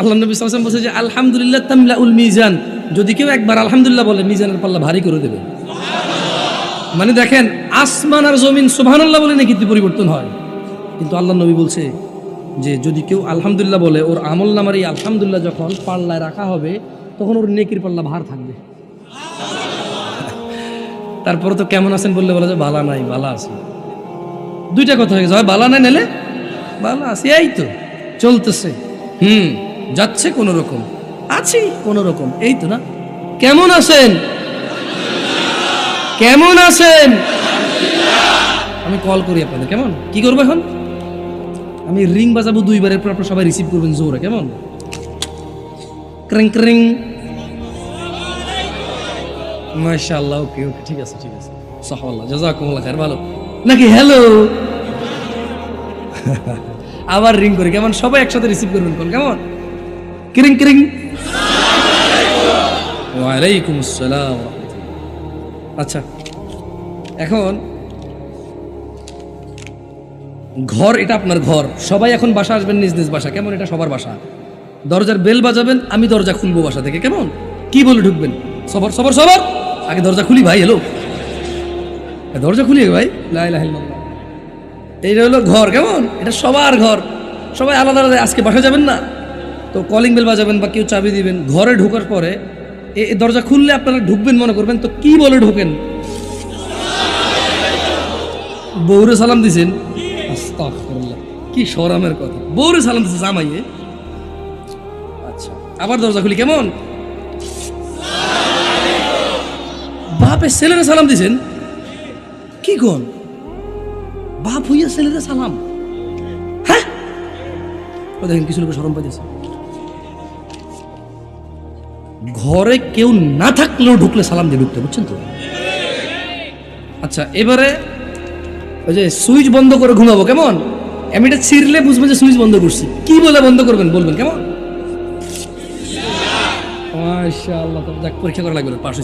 আল্লাহ নবী সাল্লাল্লাহু আলাইহি ওয়াসাল্লাম বলছে যে আলহামদুলিল্লাহ তামলাউল মিজান, যদি কেউ একবার আলহামদুলিল্লাহ বলে মিজানের পাল্লা ভারী করে দেবে। মানে দেখেন, আসমান আর জমিন সুবহানাল্লাহ বলে নাকি পরিবর্তন হয়, কিন্তু আল্লাহ নবী বলছে যে যদি কেউ আলহামদুলিল্লাহ বলে ওর আমল নামার এই আলহামদুলিল্লাহ যখন পাল্লায় রাখা হবে তখন ওর নেকির পাল্লা ভার থাকবে। তারপরে তো কেমন আছেন বললে বলা যায় বালা নাই বালা আছে, দুইটা কথা হয়ে গেছে, হয় বালা নাই নালে বালা আছে, এই তো চলতেছে, যাচ্ছে কোন রকম, আছি কোন রকম, এই তো না। কেমন আছেন, কেমন আছেন? আমি কল করি আপনাদের, কেমন কি করবো এখন? আমি রিং বাজাবো দুইবারের পর আপনারা সবাই রিসিভ করবেন জোরে, কেমন? ক্রিং ক্রিং। মাশাআল্লাহ, ওকে ওকে, ঠিক আছে ঠিক আছে, সাহাবাল্লাহ জাযাকুমুল্লাহ খাইর, ভালো নাকি? হ্যালো। আবার রিং করি, কেমন? সবাই একসাথে রিসিভ করবেন কল, কেমন? ক্রিং ক্রিং। ওয়া আলাইকুম আসসালাম। আচ্ছা, এখন ঘর, এটা আপনার ঘর, সবাই এখন বাসা আসবেন নিজ নিজ বাসা, কেমন? এটা সবার বাসা। দরজার বেল বাজাবেন, আমি দরজা খুলবো বাসা থেকে, কেমন? কি বলে ঢুকবেন? সবর সবর সবর, আগে দরজা খুলি ভাই, হ্যালো দরজা খুলি ভাই, লা ইলাহা ইল্লাল্লাহ। এইটা হলো ঘর, কেমন? এটা সবার ঘর, সবাই আলাদা আলাদা। আজকে বাসা যাবেন না তো কলিং বেল বাজাবেন বা কেউ চাবি দিবেন। ঘরে ঢোকার পরে এই দরজা খুললে আপনারা ঢুকবেন মনে করবেন, তো কি বলে ঢোকেন? বউরে সালাম দিছেন, আস্তাগফিরুল্লাহ, কি শরমের কথা, বউরে সালাম দিছে জামাইয়ে। আচ্ছা, আবার দরজা খুলি, কেমন? বাপে ছেলেরে সালাম দিছেন, কি কোন? বাপ হইয়া ছেলেরে সালাম, হ্যাঁ? ও দেখেন কিছু লোক শরম পাইতেছে। ঘরে কেউ না থাকলেও ঢুকলে সালাম দিয়ে ঢুকতে, বুঝছেন তো? আচ্ছা, এবারে ওই যে সুইচ বন্ধ করে ঘুমাবো, কেমন? এমনিটা ছিঁড়লে বুঝবেন যে সুইচ বন্ধ করছি, কি বলে বন্ধ করবেন বলবেন, কেমন? মাশাআল্লাহ, তো যাক, পরীক্ষা করা লাগবে, পাশ